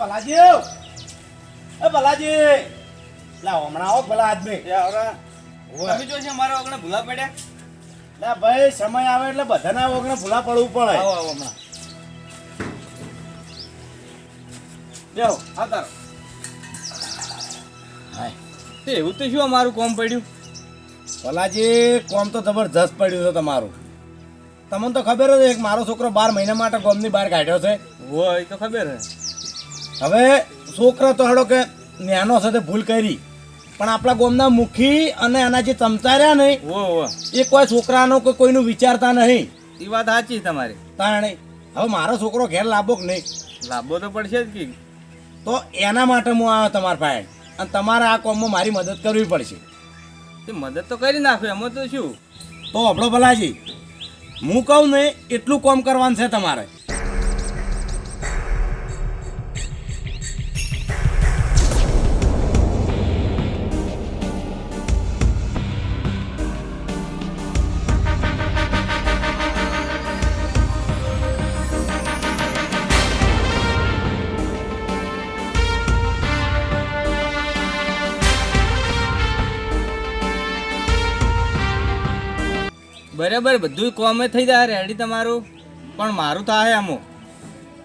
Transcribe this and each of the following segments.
ભલાજી એ ભલાજી લા હમણાં આવો ભલા આદમી તમે જો છે મારા વગણે ભૂલા પડ્યા. લા ભાઈ સમય આવે એટલે બધાના વગણે ભૂલા પડવું પડે. આવો આવો હમણાં બેહો આવતા રહો. તે એવું તો શું અમારું કોમ પડ્યું. ભલાજી કોમ તો જબરજસ્ત પડ્યું છે તમારું. તમને તો ખબર જ એક મારો છોકરો 12 મહિના માટે ગામની બહાર કાઢ્યો છે. હોય તો ખબર હે. હવે છોકરો તો હડો કે ન્યાનો સાથે ભૂલ કરી, પણ આપણા ગામના મુખી અને એના જે ચમચા રહ્યા નહીં એ કોઈ છોકરાનો કોઈનું વિચારતા નહીં. એ વાત સાચી તમારી. તાણે હવે મારો છોકરો ઘેર લાવવો કે નહીં? લાભો તો પડશે જ કે. તો એના માટે હું આવ્યો તમારા પાસે, અને તમારે આ કોમમાં મારી મદદ કરવી પડશે. તે મદદ તો કરી નાખો એમાં તો શું. તો આપણો ભલાજી હું કહું ને એટલું કોમ કરવાનું છે તમારે. બરાબર બધું કોમે થઈ જાય રેડી તમારું, પણ મારું થાય આમો.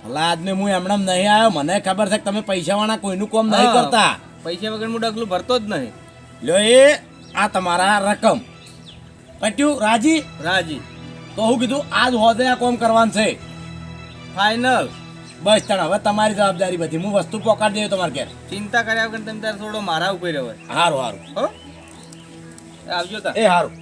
ભલા આદમી હું એમણામ નહીં આવ્યો. મને ખબર છે કે તમે પૈસાવાળા કોઈનું કોમ નહીં કરતા. પૈસા વગર હું ડગલું ભરતો જ નહીં. લ્યો એ આ તમારા રકમ પટ્યું. રાજી રાજી. તો હું કીધું આજ હોદે આ કોમ કરવાનું છે ફાઇનલ. બસ તણ હવે તમારી જવાબદારી બધી. હું વસ્તુ પકડી દઉં તમારે ઘેર. ચિંતા કર્યા વગર તમે તારે થોડો મારા ઉપર હવે. સારું સારું હો આવજો તા. એ સારું.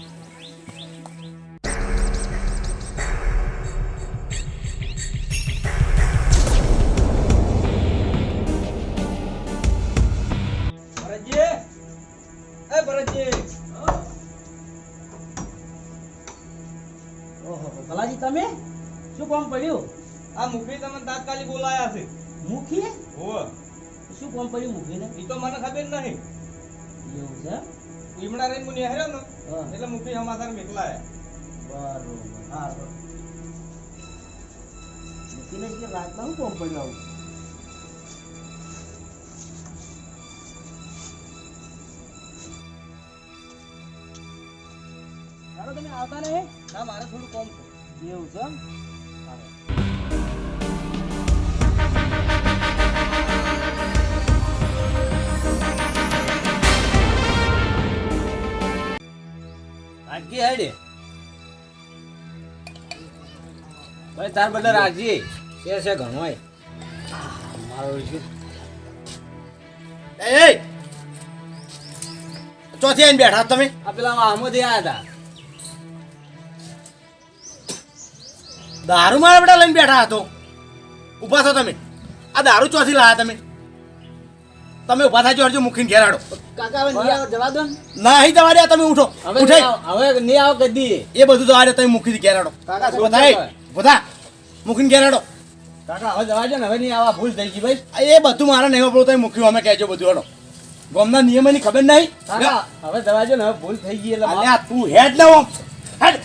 ભલાજી તમે શું કામ પડ્યું? આ મુખી તમને તાત્કાલિક બોલાયા છે. મુખી હો શું કામ પડ્યું મુખીને? એ તો મને ખબર નહીં. એવું છે? લીમડા રહીને મુનિ હેર્યો ને હા. એટલે મુખી સમાચાર મેકલાયા. બરોબર. હા મુખીને કે રાતના શું કામ પડ્યું આવું? ચાલો તમે આવતા નહીં. ના મારે થોડું કોમ છે. એવું છે? રાજજી હેડે ભાઈ તાર બધા રાજજી છે ઘણો મારો છે. એ ચોથી આવીને બેઠા તમે? આ પેલા આમાંથી આવ્યા હતા. દારૂ મારા બેટા લઈને બેઠા હતો. ઊભા છો તમે? આ દારૂ ચોથી લાયા તમે? તમે ઊભા થાજો. અરજો મૂકીને ઘેર આડો. કાકા હવે નહીં આવો જવા દો ને. નહીં તમારે તમે ઉઠો. ઉઠે હવે નહીં આવો કદી. એ બધું તો આડે તમે મૂકીને ઘેર આડો. કાકા શું બધા બધા મૂકીને ઘેર આડો. કાકા હવે જવા દો ને. હવે નહીં આવા ભૂલ થઈ ગઈ ભાઈ. એ બધું મારે નહીં વાપરવું. તમે મૂક્યું અમે કહેજો બધું આડો. ગામના નિયમની ખબર નહીં. કાકા હવે જવા દો ને. હવે ભૂલ થઈ ગઈ એટલે અલ્યા તું હેડ ને ઓમ હેડ.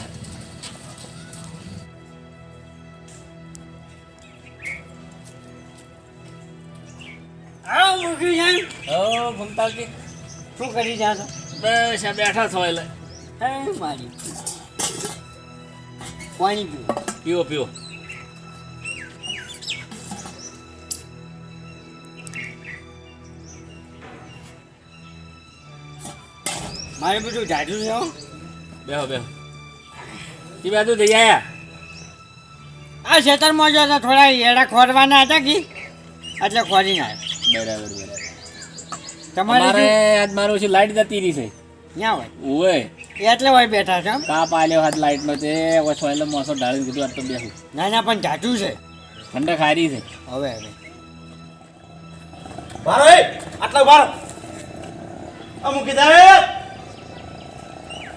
શું કરી રહ્યા છો? બસ આ બેઠા છો એટલે હે મારી પાણી પીવું. પીવો પીવો. મારે બધું જાજુ છે હો. બેહો બેહો. એ બધું થઈ આયા. આ ખેતરમાં જો તો થોડા એડા ખોરવાના હતા કે એટલે ખોરી ના બરાબર બરાબર. તમારે મારે આજ મારું છે લાઈટ જતી રહી છે. ક્યાં હોય? ઓય એટલે હોય બેઠા છે એમ? તાપ આલ્યો હાથ લાઈટ નો તે ઓછો એટલે મોસો ઢાળીને કીધું આજ તો બેસું. ના ના પણ જાજુ છે ઠંડક હારી છે. હવે હવે બારો એ આટલા બારો. આ મૂકી સાહેબ,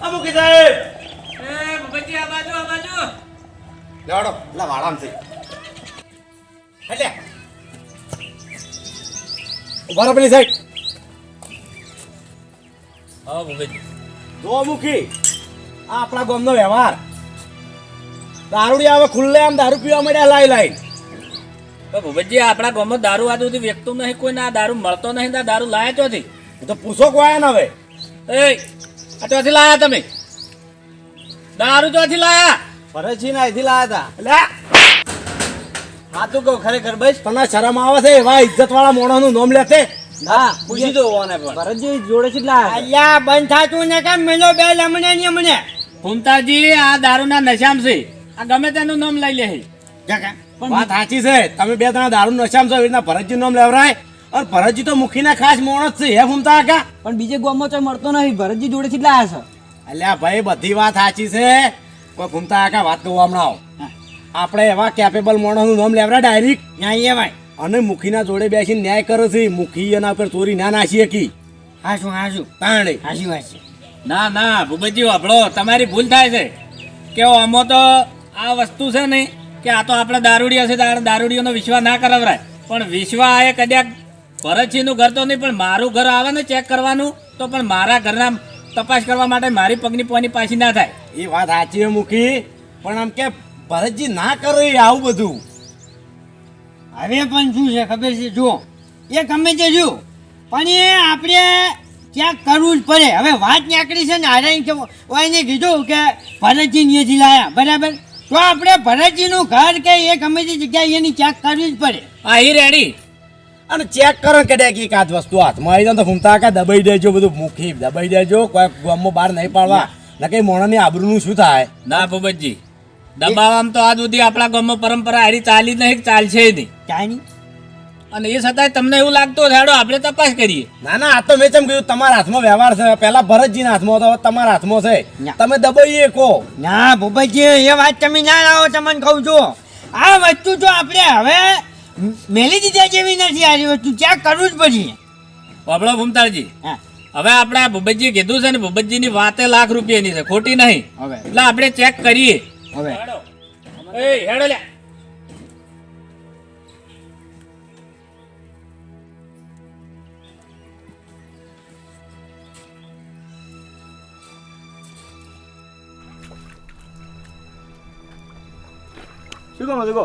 આ મૂકી સાહેબ. એ ભગતજી આ બાજુ આ બાજુ. લેવાડો લા વાળામ છે. એટલે ઉભા રહો પેલી સાઈડ. હા ભગતજી. જો મૂકી આ આપણા ગામનો વ્યવહાર. દારૂડી આવે ખુલ્લે આમ દારૂ પીવા મળ્યા લાઈ લાઈ. તો ભૂપતજી આપણા ગામમાં દારૂ આ સુધી વેચતું નહીં, કોઈ ના દારૂ મળતો નહીં, ના દારૂ લાયા ચોથી? તો પૂછો કોઈ ને હવે. એ આ ચોથી લાયા તમે? દારૂ ચોથી લાયા? ભરતજી ના અહીંથી લાયા એટલે હતા. તું કહું ખરેખર બસ તને શરમ આવે છે એવા ઇજ્જત વાળા મોણાનું નામ લેતે? ના પૂછી દો ઓને પણ ભરતજી જોડે છે લાયા અલ્યા બંધ થાતું ને કામ મેલો બે લમણે ને મને ફૂમતાજી આ દારૂના નશામાં છે, આ ગમે તેનું નામ લઈ લે છે. જગા વાત સાચી છે. તમે બે ત્રણ દારૂ નશામાં છો એવી રીતના ભરતજી નામ લેવરાય. અને ભરતજી તો મુખીના ખાસ માણસ છે હે ફૂમતા કાકા. પણ બીજે ગામમાં તો મળતો નહીં. ભરતજી જોડે થી લાયા છે. અલ્યા ભાઈ બધી વાત સાચી છે. કોઈ ફૂમતા કાકા વાત કહું હમણાં આવો. આપણે એવા કેપેબલ માણસનું નામ લેવરાય ડાયરેક્ટ ન્યાય ભાઈ અને મુખીના જોડે બેસીને ન્યાય કરે છે. મુખી એના ઉપર ચોરી ના નાસી શકી હાશું તાણે. હાસી વાત છે. ના ના ભૂપતજી વાપરો, તમારી ભૂલ થાય છે કે આમાં તો આ વસ્તુ છે ને કે આ તો આપણે દારૂડિયા છે, દારૂડિયોનો વિશ્વાસ ના કરાવરાય. પણ વિશ્વાસ એ કદાચ ભરતસિંહનું ઘર તો નહીં, પણ મારું ઘર આવે ને ચેક કરવાનું, તો પણ મારા ઘરના તપાસ કરવા માટે મારી પગની પોની પાછી ના થાય. એ વાત સાચી છે મુખી, પણ આમ કે ભરતજી ના કરે આવું બધું. હવે પણ શું છે ખબર છે, જુઓ એ ગમે તે જુઓ પણ એ આપણે ચેક કરવું જ પડે. હવે વાત નીકળી છે ને હારે કે એને કીધું કે ભરતજી અહીંયાથી લાયા બરાબર, તો આપણે ભરતજીનું ઘર કે એ ગમે તે જગ્યાએ એની ચેક કરવી જ પડે. આ ઈ રેડી. અને ચેક કરો કે એક આધ વસ્તુ હાથમાં આવી જાય તો ફૂમતા કાકા દબાઈ દેજો, બધું મુખી દબાઈ દેજો. કોઈ ગામમાં બહાર નહીં પાડવા, ના કઈ મોણાની આબરૂનું શું થાય. ના ભૂપતજી, દબાવવામાં તો આજ સુધી આપણા ગામમાં પરંપરા હારી ચાલી નહીં, ચાલશે નહીં. ચાની અને એ છતાંય તમને એવું લાગતું હોય હેડો આપણે તપાસ કરીએ. ના ના, આ તો મેં ચમ કીધું તમારા હાથમાં વ્યવહાર છે. પેલા ભરતજીના હાથમાં હતો, હવે તમારા હાથમાં છે. તમે દબાઈએ કો ના ભૂપતજી એ વાત તમે ના લાવો, તમને કહું છું આ વસ્તુ તો આપણે હવે મેલી દીધા જેવી નથી. આ વસ્તુ ચેક કરવું જ પડશે. બાબળો ભૂમતાળજી, હા હવે આપણે આ ભૂપતજી કીધું છે ને, ભૂપતજીની વાતે લાખ રૂપિયાની છે, ખોટી નહીં. હવે એટલે આપણે ચેક કરીએ. હવે એ હેડો લ્યા. શું કહો દેખો,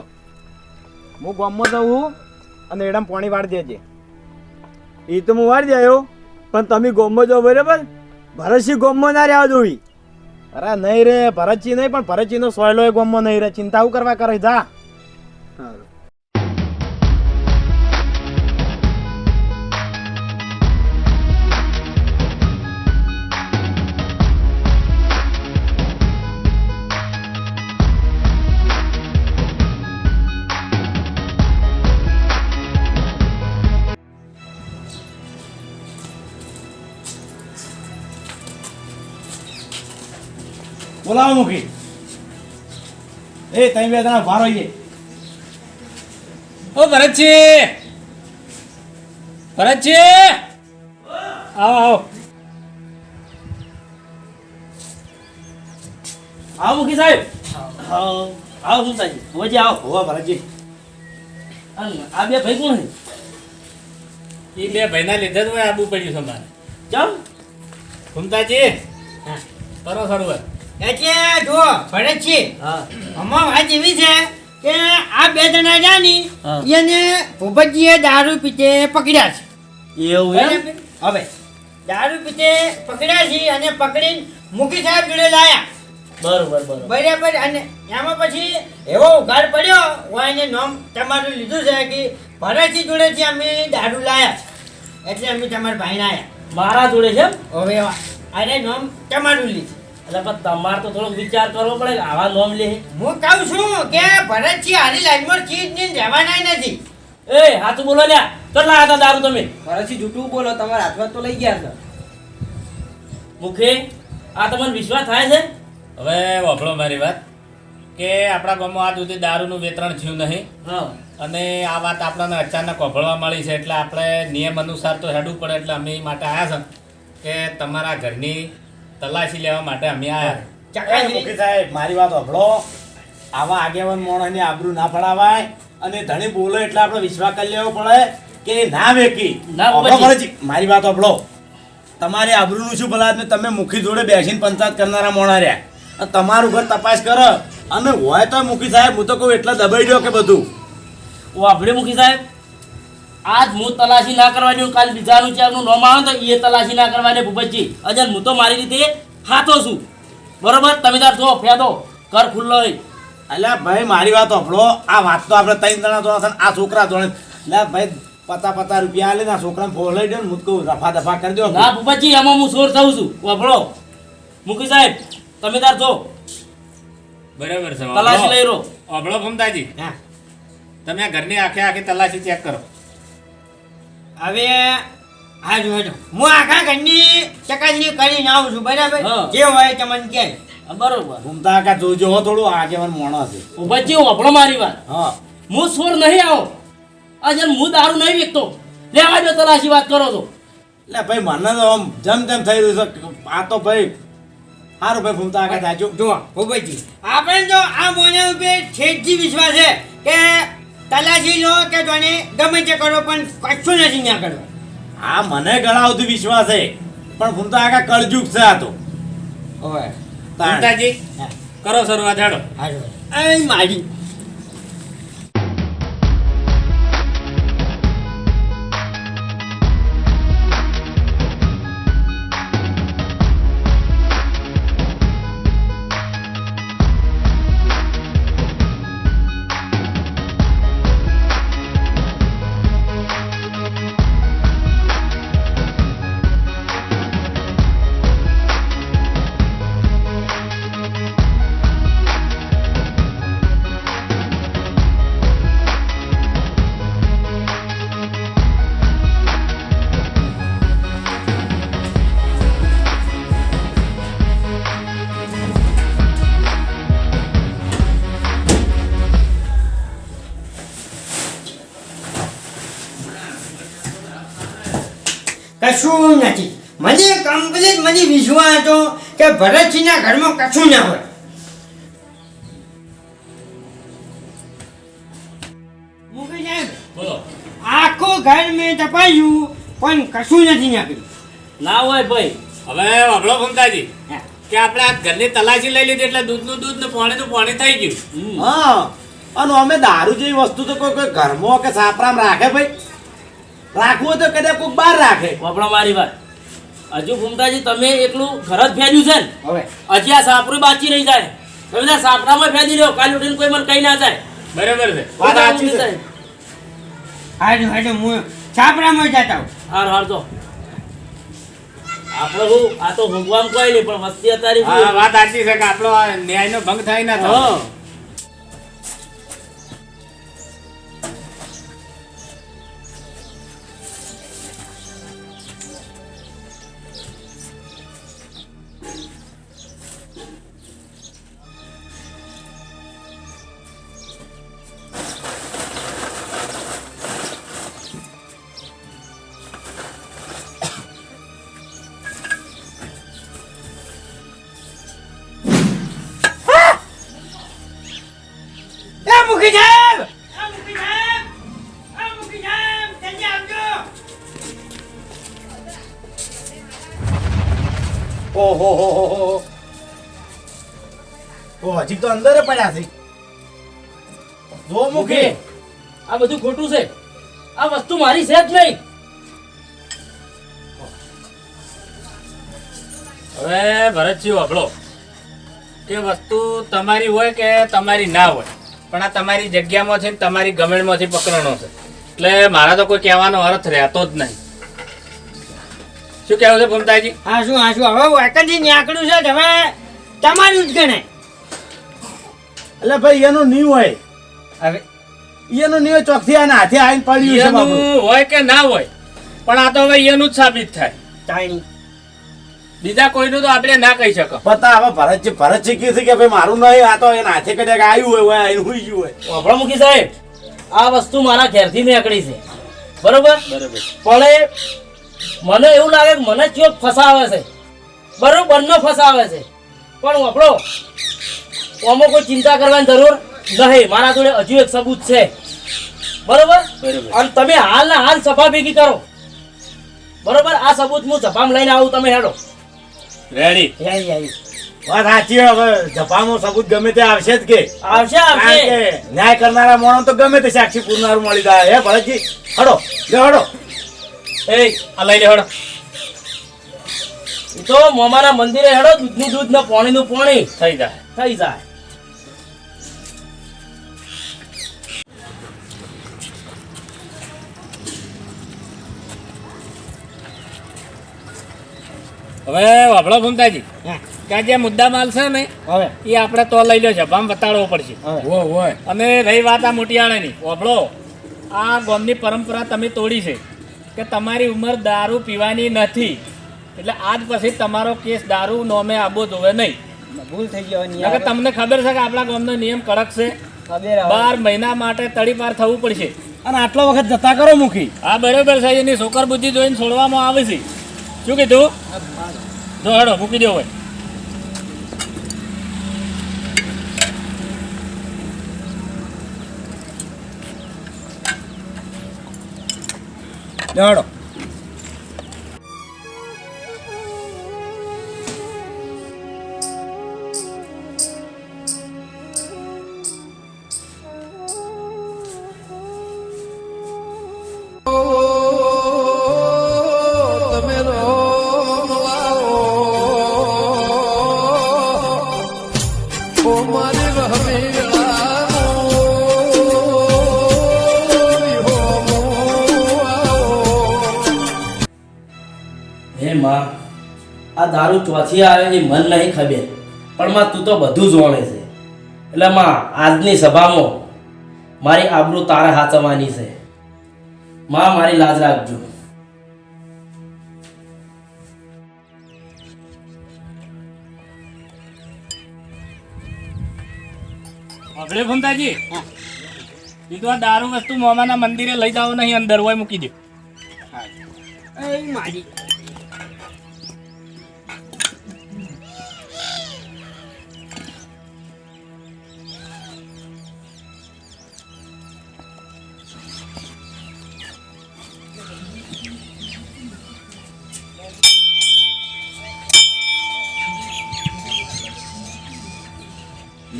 હું ગામમાં જઉં અને એડામ પાણી વાળી દેજે. એ તો હું વાળી આવ્યો, પણ તમે ગોમમાં જાઓ બરાબર. ભરતસિંહ ગોમમાં ના રહ્યા જોઈ. અરે નહીં રે ભરતજી નહીં, પણ ભરતજી નો સોયલો એ ગામમાં નહીં રે. ચિંતા હું કરવા કરે જા. બોલાવો મુખી. એ તમે બે જણા ભારો આવીએ. ઓ ભરતજી, ભરતજી આવો આવો. આવો મુખી સાહેબ. આવો સુલતાજી. વજે આવો. હોવા ભરતજી. આ બે ભાઈ કોણ છે? એ બે ભાઈના લીધે જ હોય આબુ પડ્યું છે મારે. ચમ ભૂમતાજી હા. કરો સરોવર. એટલે જુઓ ભરતજી હા આમાં વાત એવી છે કે આ બે જણા જાની હા. એને ભૂપતજીએ દારૂ પીતે પકડ્યા છે. એવું એમ? બરાબર? હવે દારૂ પીતે પકડ્યા છે અને પકડીને મુખી સાહેબ જોડે લાયા બરોબર બરોબર. બરાબર. અને એમાં પછી એવો ઉઘાડ પડ્યો હોય એને નામ તમારું લીધું છે કે ભરતજી જોડેથી અમે દારૂ લાયા છે, એટલે અમે તમારા ભાઈને આયા. મારા જોડે છે એમ? હવે અરે નામ તમારું લીધું. એટલે પણ તમારે તો થોડોક વિચાર કરવો પડે કે આવા નોમ લે. હું કહું છું કે ભરતજી હારી લાઈનમાં ચીજ ને રહેવાના નથી. એ હાથું બોલો લ્યા. કેટલા હતા દારૂ તમે? ભરતજી જૂઠું બોલો, તમારા હાથમાં તો લઈ ગયા છે. મુખે આ તમને વિશ્વાસ થાય છે? હવે વાપરો મારી વાત કે આપણા ગામમાં આજ સુધી દારૂનું વેતરણ થયું નહીં. હા અને આ વાત આપણને અચાનક વાપરવા મળી છે, એટલે આપણે નિયમ અનુસાર તો હેડવું પડે. એટલે અમે એ માટે આવ્યા છે કે તમારા ઘરની તલાશી લેવા માટે અમે આવ્યા. એ મુખી સાહેબ મારી વાત સાંભળો. આવા આગેવાન માણસની આબરૂ ના પડાવાય. અને ધણી બોલે એટલે આપણે વિશ્વાસ કરી લેવો પડે કે ના વેકી. ના સાંભળો બાબાજી. ભરતજી, મારી વાત સાંભળો. તમારી આબરૂનું શું ભલા આદમી, તમે મુખી જોડે બેસીને પંચાયત કરનારા મોણા રહ્યા અને તમારું ઘર તપાસ કરો અને હોય તો મુખી સાહેબ હું તો કહું એટલા દબાઈ દો કે બધું. વાભડે મુખી સાહેબ આજ હું તલાશી ના કરવાની કાલ બીજાનું ચારનું નોમ આવે તો એ તલાશી ના કરવાની ભૂપતજી અજન હું તો મારી રીતે હાથો છું બરોબર તમે તાર જો ફેદો કર ખુલ્લો હોય અલ્યા ભાઈ મારી વાત સાંભળો આ વાત તો આપણે 3 જણા જોડે છે ને આ છોકરા જોડે લે ભાઈ 50 રૂપિયા આલે ને આ છોકરાને ફોલાઈ દે ને હું કહું રફા દફા કરી દો ના ભૂપતજી એમાં હું સોર થઉં છું વાભળો મુખી સાહેબ તમે તાર જો બરાબર છે તલાશી લઈ રહો અબળો ભમતાજી હા. તમે આ ઘરની આખી તલાશી ચેક કરો. હવે હાજો હાજો હું આખા ઘરની ચકાસણી કરીને આવું છું બરાબર હા. જે હોય તમને કહે બરોબર ઘૂમતા કા જોજો હો થોડું આગેવાન મોણો છે ભૂપતજી વાભળો મારી વાત હા હું સોર નહીં આવો અજન હું દારૂ નહીં વેચતો લેવા દો તલાશી વાત કરો છો એટલે ભાઈ મને તો આમ જેમ તેમ થઈ રહ્યું છે આ તો ભાઈ સારું ભાઈ ઘૂમતા કા જાજો જુઓ ભૂપતજી આપણે જો આ મોના ઉપર છેડથી વિશ્વાસ છે કે તલાશી લો કે જોને ગમે તે કરો પણ કશું નથી ના કરવા આ મને ઘણા સુધી વિશ્વાસ છે પણ ઘૂમતા કા કળજુગ છે આ તો ઓય તાણ. ભમતાજી હા. કરો શરૂઆત હેડો. હાજો એ મારી કશું નથી મને કમ્પ્લીટ મને વિશ્વાસ હતો કે ભરતસિંહના ઘરમાં કશું ના હોય મુકેશ સાહેબ બોલો. આખું ઘર મેં તપાસ્યું પણ કશું નથી નાખ્યું ના હોય ભાઈ હવે અબળો ભમતાજી હા. કે આપણે આ ઘરની તલાશી લઈ લીધી એટલે દૂધનું દૂધ ને પાણીનું પાણી થઈ ગયું. હા અને અમે દારૂ જેવી વસ્તુ તો કોઈ ઘરમાં કે સાપરામ રાખે ભાઈ રાખવું હોય તો કદાચ કોઈક બહાર રાખે વાપરો મારી વાત હજુ ભૂમતાજી તમે એકલું ઘર જ ફેર્યું છે ને હવે હજી આ સાપરું બાકી રહી જાય તમે તાર સાપરામાં ફેદી લ્યો કાલ ઉઠીને કોઈ મને કહી ના જાય બરાબર છે. વાત સાચી છે. હાજો હાજો હું છાપરામાં જતા હું હાર હાર તો આપણે હું આ તો ભગવાન કોઈ નહીં પણ વસ્તી અત્યારે હા વાત સાચી છે કે આપણો આ ન્યાયનો ભંગ થાય ના થાય. હા એ મુખી સાહેબ એ મુખી સાહેબ એ મુખી સાહેબ જલ્દી આવજો ઓહો હો હો હો ઓ હજી તો અંદર પડ્યા છે જો મૂકી આ બધું ખોટું છે આ વસ્તુ મારી છે જ નહીં હવે ભરતજી વાપરો કે વસ્તુ તમારી હોય કે તમારી ના હોય પણ આ તમારી જગ્યામાં છે ને તમારી ગમેણમાંથી પકડવાનો છે એટલે મારા તો કોઈ કહેવાનો અર્થ રહેતો જ નહીં. શું કહેવું છે ભમતાજી? હા શું હવે વેકન્સી નીકળ્યું છે તો હવે તમારું જ ગણાય એટલે ભાઈ એનું નહીં હોય હવે એનું નહીં હોય ચોકથી આના હાથે આવીને પડ્યું છે બાપુ એનું હોય કે ના હોય પણ આ તો હવે એનું જ સાબિત થાય. તાણી બીજા કોઈનું તો આપણે ના કહી શકો. પતા હવે ભરતજી કહે છે કે ભાઈ મારું નહીં આ તો એના હાથે કદાચ આવ્યું હોય આવીને હુઈ ગયું હોય વાપરામુખી સાહેબ આ વસ્તુ મારા ઘેરથી નીકળી છે બરોબર પણ એ મને એવું લાગે કે મને ચોક ફસાવે છે બરોબર નો ફસાવે છે પણ વાપરો આમાં કોઈ ચિંતા કરવાની જરૂર નહીં મારા જોડે હજુ એક સબૂત છે બરોબર અને તમે હાલના હાલ સભા ભેગી કરો બરોબર આ સબૂત હું સભામાં લઈને આવું તમે હેડો રેડી. વાત સાચી છે. હવે જફામાં સબૂત ગમે તે આવશે જ કે આવશે કારણ આવશે કે ન્યાય કરનારા માણસ તો ગમે તે સાક્ષી પૂરનારું મળી જાય. હે ભરતજી, હડો હડો. એ આ લઈ લે હળો. ઈ તો મોમાના મંદિરે હેડો, દૂધનું દૂધ ને પાણીનું પાણી થઈ જાય. થઈ જાય. હવે વાપડો ભૂમતાજી હા. કે આ જે મુદ્દા માલ છે ને હવે એ આપણે તો લઈ લો છે ભામ બતાડવો પડશે. હવે અને રહી વાત આ મોટિયાણાની, વાપડો આ ગામની પરંપરા તમે તોડી છે કે તમારી ઉંમર દારૂ પીવાની નથી, એટલે આજ પછી તમારો કેસ દારૂ નોમે આબો જોવે નહીં. ભૂલ થઈ જવાની નકર તમને ખબર છે કે આપણા ગામનો નિયમ કડક છે. ખબર 12 મહિના માટે તડીપાર થવું પડશે. અને આટલો વખત જતા કરો મુખી. હા બરોબર છે, એની છોકર બુદ્ધિ જોઈને છોડવામાં આવે છે. શું કીધું? જો હેડો મૂકી દો હવે. હડો. હે માં, આ દારૂ ચોથી આવે એ મન નહીં ખબર, પણ માં તું તો બધું જ જાણે છે. એટલે માં આજની સભામાં મારી આબરૂ તારે હાચવવાની છે. માં મારી લાજ રાખજો. હવે ભૂમતાજી કીધું આ દારૂ વસ્તુ મોમાના મંદિરે લઈ જાઓ નહીં, અંદર હોય મૂકી દો. મારી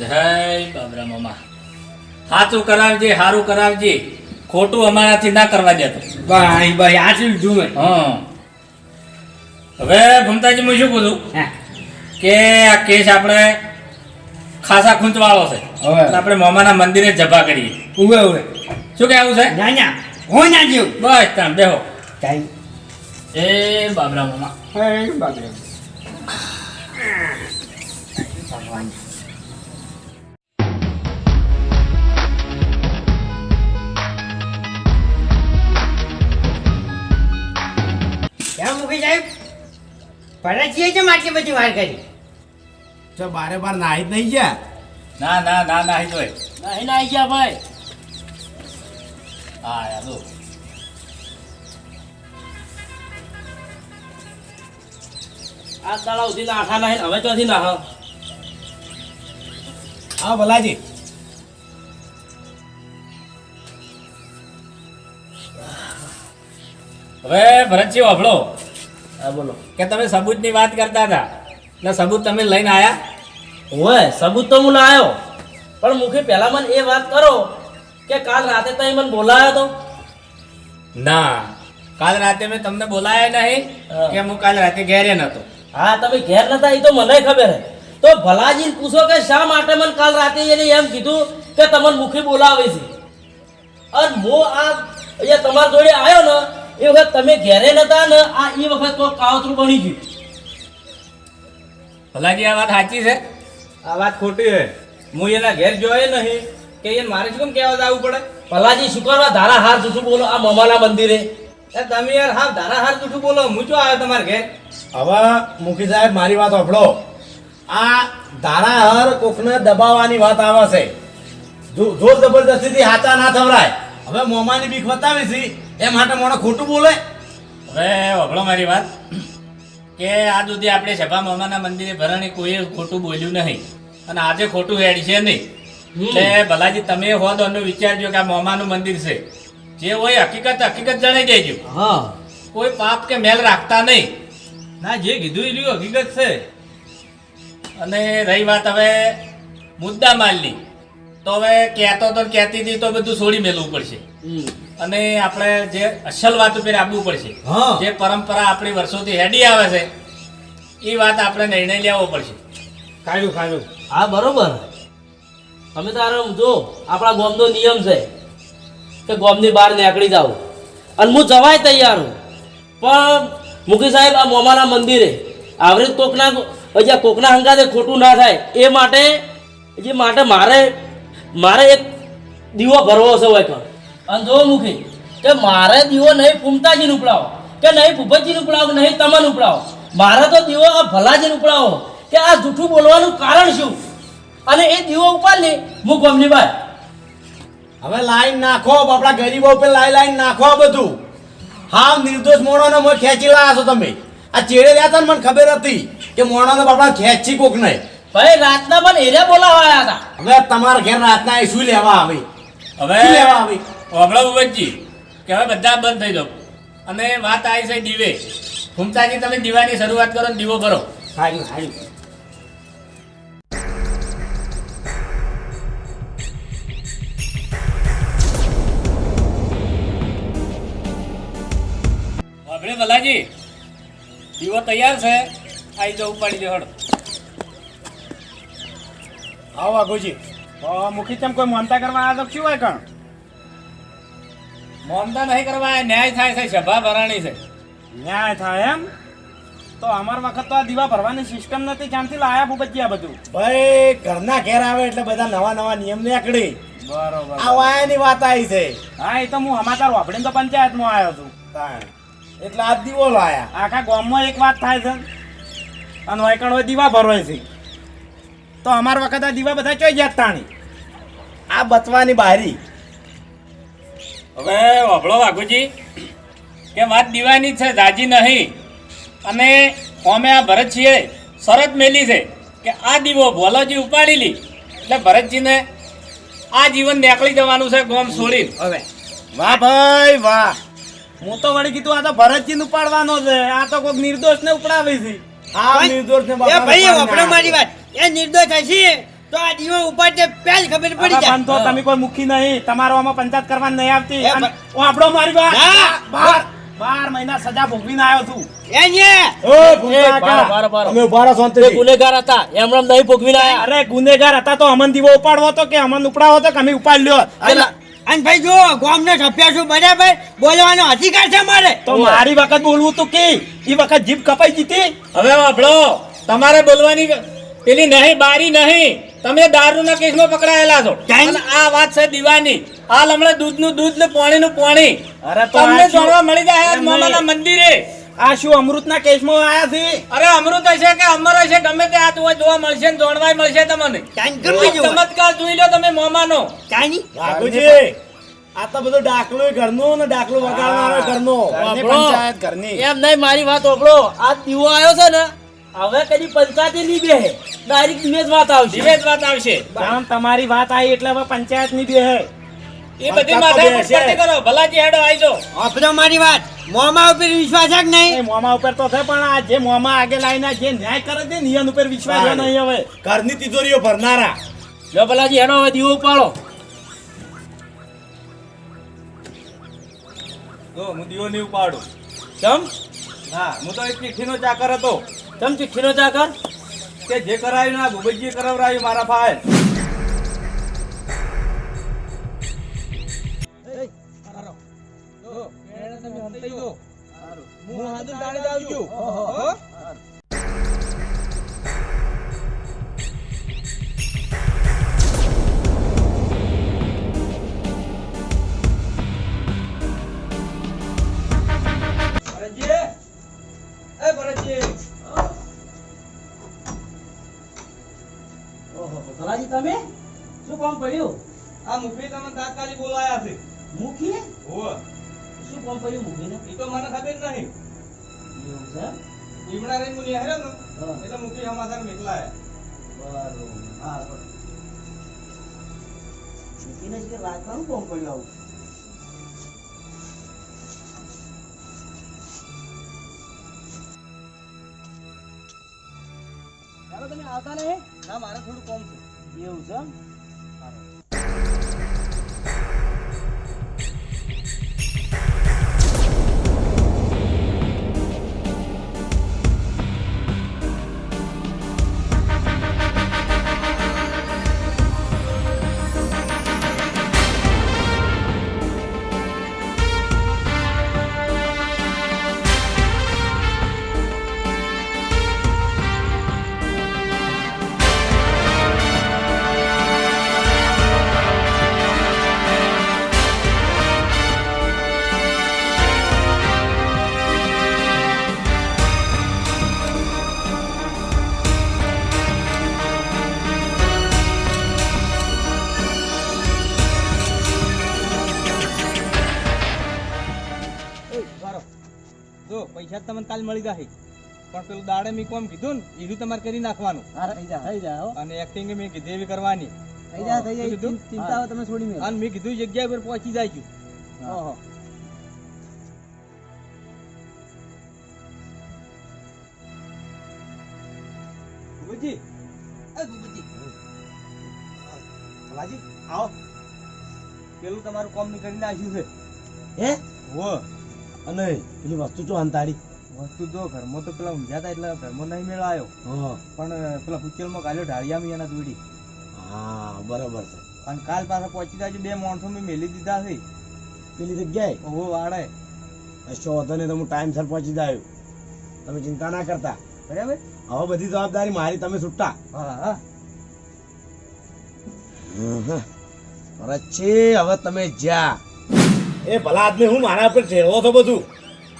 જય બાબરા મામા, સાચું કરાવજે, સારું કરાવજે, ખોટું અમારાથી ના કરવા દેતો. ભાઈ ભાઈ આ શું જુએ હા હવે ભૂમતાજી હું શું પૂછું હા કે આ કેસ આપણે ખાસા ખૂંચવાળો છે, હવે. એટલે આપણે મોમાના મંદિરે જભા કરીએ. ઉવે ઉવે શું કહેવું છે? ના ના હો ના જેવું બસ તાણ બેહો. ટાઈમ એ બાબરા મામા, હે બાબરે ક્યાં મૂકી સાહેબ ભરતજીએ કેમ આટલી બધી વાર કરી? તો બારે બાર નાહી જ નહીં ગયા. ના ના ના ના જોઈ. નહીં ના આવી ગયા ભાઈ. હા યાર લો. આ દાડા સુધી નાખા નહીં, હવે ચોથી નાખ. હા ભલાજી. હવે ભરતજી વાપડો હા બોલો. કે તમે સબૂતની વાત કરતા હતા, એટલે સબૂત તમે લઈને આયા? ઓય સબૂત તો હું લાયો, પણ મુખી પહેલા મને એ વાત કરો કે કાલ રાતે તમે મને બોલાયો તો. ના, કાલ રાતે મેં તમને બોલાયા નહીં હા. કે હું કાલ રાતે ઘેરે નતો. હા તમે ઘેર નતા એ તો મને ખબર હે. તો ભલાજીને પૂછો કે શા માટે મને કાલ રાતે એને એમ કીધું કે તમને મુખી બોલાવે છે. અને હું આ અહીંયા તમારા જોડે આવ્યો ને એ વખત તમે ઘેરે નતા ને, આ એ વખત કોઈ કાવતરું બની ગયું. ભલાજી આ વાત સાચી છે? આ વાત ખોટી છે. હું એના ઘેર જોયે નહીં કે એને મારે શું કેમ કહેવા જવું પડે? ભલાજી શુક્રવાર ધારા હાર જૂઠું બોલો આ મમાના મંદિરે. એ તમે યાર હા ધારા હાર જૂઠું બોલો, હું જો આવ્યો તમારા ઘેર. હવે મુખી સાહેબ મારી વાત સાંભળો. આ ધારાહર કોકને દબાવવાની વાત આવે છે. જોર જબરદસ્તીથી હાચા ના થવરાય. હવે મોમાની બીક બતાવી છે એ માટે મોણે ખોટું બોલે. હવે વગળો મારી વાત કે આજ સુધી આપણે સભા મામાના મંદિરે ભરણી કોઈએ ખોટું બોલ્યું નહીં, અને આજે ખોટું હેડ છે નહીં. એટલે ભલાજી તમે હો તો વિચારજો કે આ મોમાનું મંદિર છે, જે હોય હકીકત હકીકત જણાઈ દેજો. હા કોઈ પાપ કે મેલ રાખતા નહીં. ના જે કીધું એ રહ્યું હકીકત છે. અને રહી વાત હવે મુદ્દા માલની, તો હવે કહેતો તો કહેતી હતી તો બધું છોડી મેલવું પડશે અને આપણે જે અસલ વાત ઉપર આવવું પડશે. હા. જે પરંપરા આપણી વર્ષોથી હેડી આવે છે એ વાત આપણે નિર્ણય લેવો પડશે. હા બરોબર. અમે તારે જો આપણા ગામનો નિયમ છે કે ગામની બહાર નીકળી જાવ અને હું જવાય તૈયાર હું, પણ મુખી સાહેબ આ મોમાના મંદિરે આવરી કોકના હંગાતે ખોટું ના થાય એ માટે મારે એક દીવો ભરવો છે હોય કણ. અને જો મુખી કે મારે દીવો નહીં ફૂમતાજીને ઉપડાવો કે નહીં ભૂપતજીને ઉપડાવો કે નહીં તમને ઉપડાવો, મારે તો દીવો આ ભલાજીને ઉપડાવો કે આ જૂઠું બોલવાનું કારણ શું, અને એ દીવો ઉપાડી હું ગામની બહાર. હવે લાઈન નાખો, આપણા ગરીબો ઉપર લાઈન નાખો આ બધું. હા, નિર્દોષ મોણોને મને ખેંચી લાયા છો તમે. આ ચેડે રહ્યા હતા ને મને ખબર હતી કે મોણોને બાપડા ખેંચી કોક નહીં. ભાઈ રાતના પણ એરિયા બોલાવાયા હતા. હવે તમારા ઘેર રાતના એ શું લેવા આવી? હવે શું લેવા આવી? હોબળો ભૂપતજી કે હવે બધા બંધ થઈ જાઓ અને વાત આવી છે દીવે. ફૂમતાજી તમે દીવાની શરૂઆત કરો ને દીવો ભરો. આપણે ભલાજી દીવો તૈયાર છે, આવી જાઓ ઉપાડી દો હળ. આવો આગુજી મુખી તેમ કોઈ માનતા કરવા આ તો શું હોય કણ? મોમતા નહીં કરવા, આ ન્યાય થાય છે, સભા ભરાણી છે. ન્યાય થાય એમ? તો અમાર વખત તો આ દીવા ભરવાની સિસ્ટમ નથી, ક્યાંથી લાયા ભૂપતજી આ બધું? ભાઈ ઘરના ઘેર આવે એટલે બધા નવા નિયમ નીકળી. બરોબર. આ વાયાની વાત આવી છે. હા, એ તો હું સમાચાર વાપરીને તો પંચાયતમાં આવ્યો છું. તાણ. એટલે આ દીવો લાયા. આખા ગામમાં એક વાત થાય છે અને વાયકણ હોય દીવા ભરવાય છે. તો અમાર વખત આ દીવા બધા ચોઈ ગયા તાણી. આ બચવાની બારી. હવે વભળો વાઘુજી કે વાત દીવાની છે, જાજી નહીં. અને અમે આ ભરતજીએ શરત મેલી છે કે આ દીવો ભોલોજી ઉપાડી લી એટલે ભરતજીને આ જીવન નીકળી જવાનું છે ગોમ છોડીને. હવે વાહ ભાઈ વાહ, હું તો વળી કીધું આ તો ભરતજીને ઉપાડવાનો છે, આ તો કોઈક નિર્દોષને ઉપડાવે છે. આ નિર્દોષ ને એ ભાઈ વપરાય મારી વાત, એ નિર્દોષ હશે તો આ દીવો ઉપાડતે પહેલ ખબર પડી જાય. તો તમે કોઈ મુખી નહીં, તમારો આમાં પંચાયત કરવાની નહીં આવતી. એ અને હું આપણો મારી વાત ના. 12 મહિના સજા ભોગવીને આવ્યો છું. એ ને ઓ ભૂકા બાર, બાર. અમે ઉભા રહો એ શાંતિથી. ગુનેગાર હતા એમ નહીં ભોગવીને આયા. અરે ગુનેગાર હતા તો અમન દીવો ઉપાડવો હતો કે અમન ઉપડાવો હતો કે અમે ઉપાડ લ્યો? અને ભાઈ જો ગામનો સભ્ય છું બરાબર, બોલવાનો અધિકાર છે મારે. તો મારી વખત બોલવું તું કે એ વખત જીભ કપાઈ જીતી. હવે વભળો, તમારે બોલવાની પેલી નહીં, બારી નહીં. તમે દારૂના કેસમાં પકડાયેલા છો કાંઈ? અને આ વાત છે દીવાની. હાલ હમણાં દૂધનું દૂધ ને પાણીનું પાણી અરે તો તમને આ શું? જાણવા મળી જાય એમ મોમાના નહીં. મંદિરે. આ શું અમૃતના કેસમાં આયા છે? અરે અમૃત હશે કે અમર હશે, ગમે તે આ જોવા મળશે ને જાણવાય મળશે તમને. કાંઈ ગમે આ તેવું. ચમત્કાર જોઈ લો તમે મોમાનો. કાંઈ નહીં. વાઘુજી, આ તો બધું ડાકલું ઘરનું ને ડાકલું વગાડનારો ઘરનો. ઘરની આપણો. પંચાયત ઘરની. એમ નહીં, મારી વાત ઓપડો. આ દીવો આવ્યો છે ને, હવે કદી પંચાયતે નહીં બેહે, ડાયરેક્ટ દિવેશ વાત આવશે. ધીરે જ વાત આવશે. જાણ તમારી વાત આવી એટલે હવે પંચાયત ની બેહે. એ બધી માથે પડતી કરો. ભલાજી હેડો આવી જાઓ. વપરાય મારી વાત, મોંમાં ઉપર વિશ્વાસ છે કે નહીં? એ મોમા ઉપર તો છે પણ આ જે મોમા આગે લાઈને જે ન્યાય કરે છે ને એના ઉપર વિશ્વાસ રહ્યો નહીં હવે. ઘરની તિજોરીઓ ભરનારા. લો ભલાજી હેડો હવે દીવો ઉપાડો. તો હું દીવો નહીં ઉપાડું. ચમ હા, હું તો એક ચિઠ્ઠીનો ચાકર હતો ચમ ચિઠ્ઠીનો ચાકર. કે જે કરાયું ના ભૂપતજી કરાવરાયું મારા ફાયલ. ભલાજી તમે શું કામ પડ્યું? આ મુખી તમને તાત્કાલિક બોલાયા છે. મુખી ઓહ, શું કામ પડ્યું મુખીને? એ તો મને ખબર નહીં. એવું છે? લીમડા રહીને મુનિ હાર્યો ને હા. એટલે મુખી સમાચાર મોકલાયા. બરોબર. હા, બરોબર. મુખીને જ કે રાખવાનું કામ પડ્યું આવું? ચાલો તમે આવતા નહીં? ના મારે થોડું કોમ છે. એવું છે એમ? જો પૈસા તો તમને કાલ મળી જશે પણ પેલું દાડે મેં કોમ કીધું ને એનું તમારે કરી નાખવાનું થઈ જાય હો. અને એક્ટિંગ મેં કીધી એવી કરવાની થઈ જાય શું કીધું? ચિંતાઓ તમે છોડી મેલો. અને મેં કીધું એ જગ્યા પર પહોંચી જાય છું. ઓહો. ભૂપતજી ભલાજી આવો પેલું તમારું કોમ મેં કરી નાખ્યું છે. હે હો અને પેલી વસ્તુ ચો અંતાડી વસ્તુ જો ઘરમાં તો પેલા ઊંઝા હતા એટલે ઘરમાં નહીં મેળો આવ્યો હા પણ પેલા હુચેલમાં ગાલ્યો ઢાળિયામાં એના દોડી હા બરાબર છે અને કાલ પાછા પહોંચી જાય બે માણસો મેં મેલી દીધા છે. પેલી જગ્યાએ ઓહો વાડે કશો હતો ને તો હું ટાઈમસર પહોંચી જાય તમે ચિંતા ના કરતા બરાબર. હવે બધી જવાબદારી મારી તમે છૂટા હા હા છે હવે તમે જ્યાં એ ભલા આદમી હું મારા ઉપર ઠેરવો છો બધું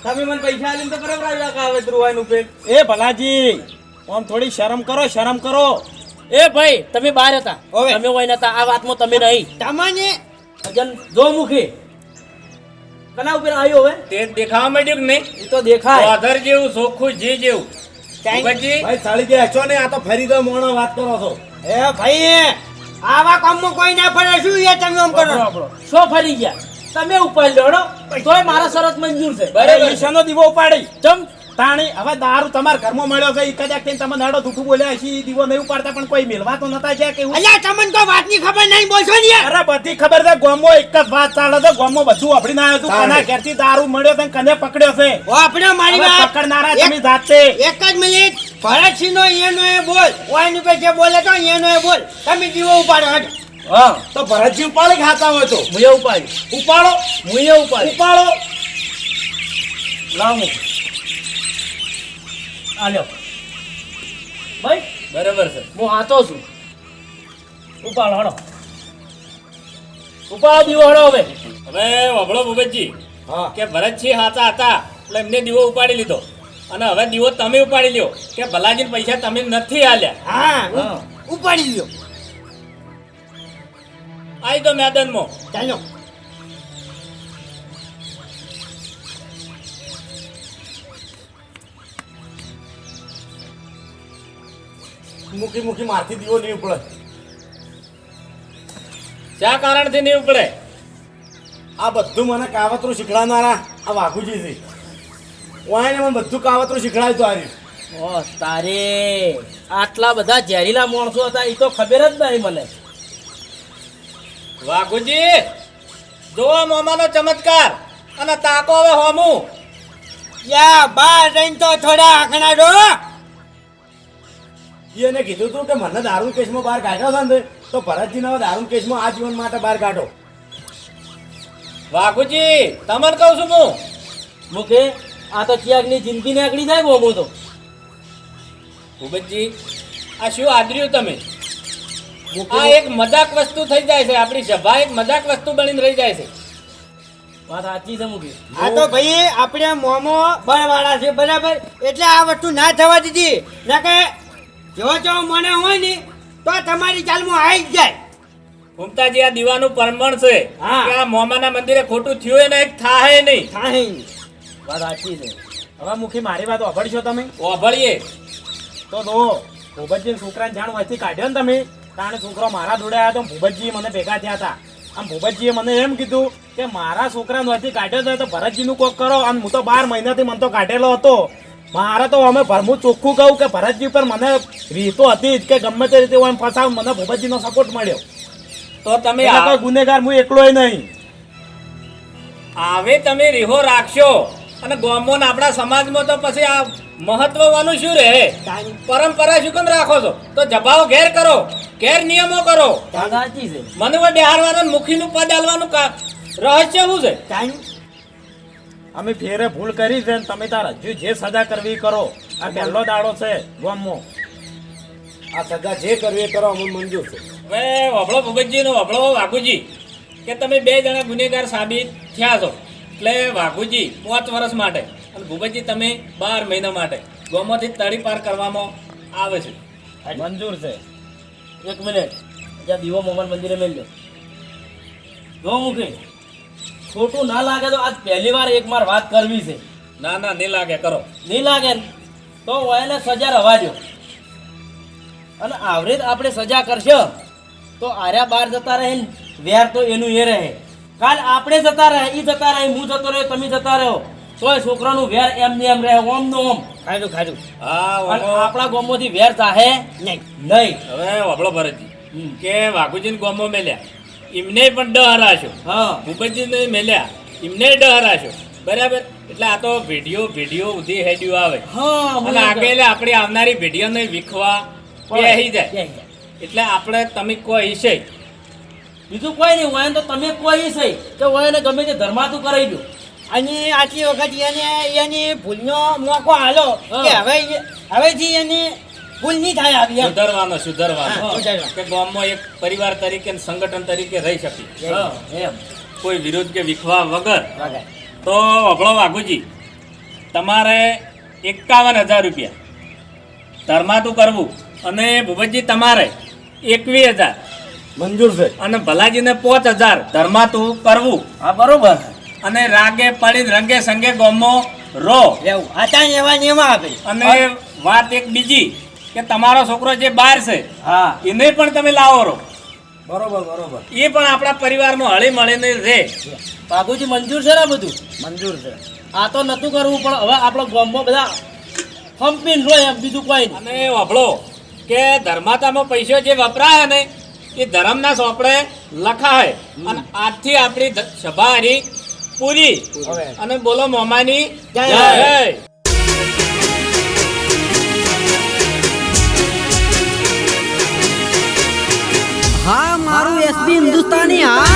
તમે મને પૈસા આલીને તો બરાબર આવ્યા કાવતરું વાયનું પેટ. એ ભલાજી આમ થોડી શરમ કરો એ ભાઈ તમે બહાર હતા ઓવે. તમે હોય નતા આ વાતમાં તમે નહીં તમને અજન જો મુખી કના ઉપર આવ્યો હવે તે દેખાવા માંડ્યું કે નહીં? એ તો દેખાય ઓધર જેવું ચોખ્ખું જે જેવું ભૂપતજી, ભાઈ ચાલી ગયા છો ને આ તો ફરી તો મોણો વાત કરો છો એ ભાઈ આવા કામમાં કોઈ ના પડે શું એ તમે આમ કરો શો ફરી ગયા તમે ઉપર લેડો તોય મારા શરત મંજૂર છે બરાબર ઈશાનો દીવો ઉપાડી ચમ તાણી હવે દારૂ તમારા ઘરમાં મળ્યો છે ઈ કદાચ થઈને તમે નાડો દુઠું બોલ્યા છે ઈ દીવો નહીં ઉપાડતા પણ કોઈ મેલવા તો નતા જ્યાં કેવું અલ્યા તમને તો વાતની ખબર નહીં બોલશો ને યાર. અરે બધી ખબર છે ગામમાં એક જ વાત ચાલે છે ગામમાં બધું વાપરીને આવ્યો છું તાણે. કના ઘેરથી દારૂ મળ્યો છે ને કને પકડ્યો છે ઓ આપણે મારી હવે વાત પકડનારા એક- તમે જાતે એક જ મિનિટ ભરતસિંહનો એનો એ બોલ ઓયની પે જે બોલે તો એનો એ બોલ તમે જીવો ઉપાડો હટ. હા તો ભરતજી ઉપાડી ખાતા હોય તો મુએ ઉપાડી ઉપાડો મુએ ઉપાડી ઉપાડો લાવ મુક આલ્યો ભાઈ બરાબર છે. હું આતો છું ઉપાડો હડો ઉપાડો દીવો હડો હવે હવે વભળો ભૂપતજી હા કે ભરતજી હાચા હતા એટલે એમને દીવો ઉપાડી લીધો અને હવે દીવો તમે ઉપાડી લ્યો કે ભલાજીને પૈસા તમે નથી આલ્યા. હા ઉપાડી લ્યો આવી તો મેદાનમાં ચાલો મૂકી મારથી દીવો નહીં ઉપડે શા કારણથી નહીં ઉપડે? આ બધું મને કાવતરું શીખડાવનારા આ વાઘુજી છે વાયને મને બધું કાવતરું શીખડાવ્યું તો આર્યું ઓ તારે આટલા બધા ઝેરીલા માણસો હતા એ તો ખબર જ નહીં મને વાઘુજી જોવો મોમાનો ચમત્કાર અને તાકો હવે હોમું. યા બાર રહીને તો થોડા આખણા ડો એને કીધું હતું કે મને દારૂ કેસમાં બહાર કાઢ્યો છે ને તો ભરતજીને હવે દારૂ કેસમાં આજીવન માટે બહાર કાઢો વાઘુજી તમને કહું છું હું મુકે આ તો ક્યાંકની જિંદગી નીકળી જાય બોમો તો ભૂપતજી આ શું આદર્યું તમે? આ એક મજાક વસ્તુ થઈ જાય છે. આપણી સભા એક મજાક વસ્તુ બનીને રહી જાય છે. વાત સાચી છે મુકે આ તો ભાઈ આપણે મોમો બળવાળા છે બરાબર એટલે આ વસ્તુ ના થવા દીધી ના કે જો જો મને હોય ને તો તમારી ચાલમાં આવી જ જાય ઘૂમતાજી આ દીવાનું પરમણ છે હા. કે આ મોમાના મંદિરે ખોટું થયું ને એક થાય નહીં. થાય વાત સાચી છે હવે મુખી મારી વાત વાપરશો તમે ઓભળીએ તો ભૂપતજી છોકરાને જાણ વાંચી કાઢ્યો ને તમે કારણ છોકરો મારા જોડે આવ્યો તો ભૂપતજી મને ભેગા થયા હતા આમ ભૂપતજીએ મને એમ કીધું કે મારા છોકરાને વાંચી કાઢ્યો છે તો ભરતજીનું કોક કરો અને હું તો 12 મહિનાથી મને તો કાઢેલો હતો મારે તો અમે હું ચોખ્ખું કહું કે ભરતજી ઉપર મને રીતો હતી જ કે ગમે તે રીતે હું એમ ફસાવ મને ભૂપતજીનો સપોર્ટ મળ્યો. તો તમે એટલે કોઈ ગુનેગાર હું એકલોય નહીં. આવે તમે રીહો રાખશો અને ગામમાં આપણા સમાજમાં તો પછી આ મહત્વવાનું શું રહે? પરંપરા શું કેમ રાખો છો? તો જભાઓ ઘેર કરો, ઘેર નિયમો કરો. વાત સાચી છે. મને કોઈ બિહારવાનું મુખીનું પદ આલવાનું રહસ્ય શું છે? અમે ફેરે ભૂલ કરી છે ને તમે તાર હજુ જે સજા કરવી એ કરો. આ પહેલો દાડો છે ગામમાં. આ સજા જે કરવી એ કરો અમને મંજૂર છે. હવે વભળો ભૂપતજી નો વભળો વાઘુજી કે તમે બે જણા ગુનેગાર સાબિત થયા છો એટલે વાઘુજી 5 વર્ષ માટે અને ભૂપતજી તમે 12 મહિના માટે ગોમાંથી તળી પાર કરવામાં આવે છે. મંજૂર છે. એક મિનિટ જ્યાં દીવો મોહમ્મદ મંદિરે મેલ્યો જો મૂકી ખોટું ના લાગે તો આજ પહેલી વાર એક માર વાત કરવી છે. ના ના નહીં લાગે કરો. નહીં લાગે ને તો એને સજા રવા દો અને આવરે આપણે સજા કરશો તો આર્યા બહાર જતા રહે ને વેર તો એનું એ રહે. કાલ આપણે જતા રહે એ જતા રહે હું જતો રહ્યો તમે જતા રહ્યો તોય છોકરાનું વેર એમ ને એમ રહે ઓમ નો ઓમ ખાધું ખાધું. હા અને આપણા ગામમાંથી વેર જાહે નહીં નહીં. હવે વભળો ભરતજી કે વાઘુજીને ગોમો મેલ્યા એમને પણ ડ હરાશો, હા ભૂપતજીને મેલ્યા એમને ડ હરાશો, બરાબર? એટલે આ તો વિડીયો ઉધી હેડ્યું આવે હા અને આગળ આપણી આવનારી વિડીયોને વિખવા બેહી જાય. એટલે આપણે તમે કોઈ છે બીજું કોઈ નહીં હોય ને તો તમે કોઈ છે કે હોય ને ગમે તે ધર્માતું કરાવી દો. અને આટલી વખત એની ભૂલનો મોકો આલો કે હવેથી એની ભૂલ નહીં થાય આવી એમ. સુધરવાનો હા, સુધારવાનો. કે ગામમાં એક પરિવાર તરીકે અને સંગઠન તરીકે રહી શકીએ હા, એમ કોઈ વિરોધ કે વિખવા વગર. વગર. તો અભળો વાઘુજી તમારે 51,000 રૂપિયા ધર્માતું કરવું અને ભૂપતજી તમારે 21,000 મંજૂર છે. અને ભલાજીને 5,000 ધર્માતું કરવું હા બરોબર. અને રાગે પડીને રંગે સંગે ગોમો રો. રહેવું આતા ને એવા નિયમ આપે. અને વાત એક બીજી કે તમારો છોકરો જે બહાર છે હા એને પણ તમે લાવો રો, બરોબર. એ પણ આપણા પરિવારમાં હળી મળીને રહે. બાબુજી મંજૂર છે ને બધું? મંજૂર છે. આ તો નતું કરવું પણ હવે આપણો ગામમાં બધા ખંપીને રોય એમ બીજું કોઈ નહીં. અને વાપરો કે ધર્માતામાં પૈસો જે વપરાય ને એ ધર્મના સોપડે લખાય. અને આજથી આપણી સભા હારી પૂરી. અને બોલો મોમાની જય. જય. હા મારું એસબી હિન્દુસ્તાની હા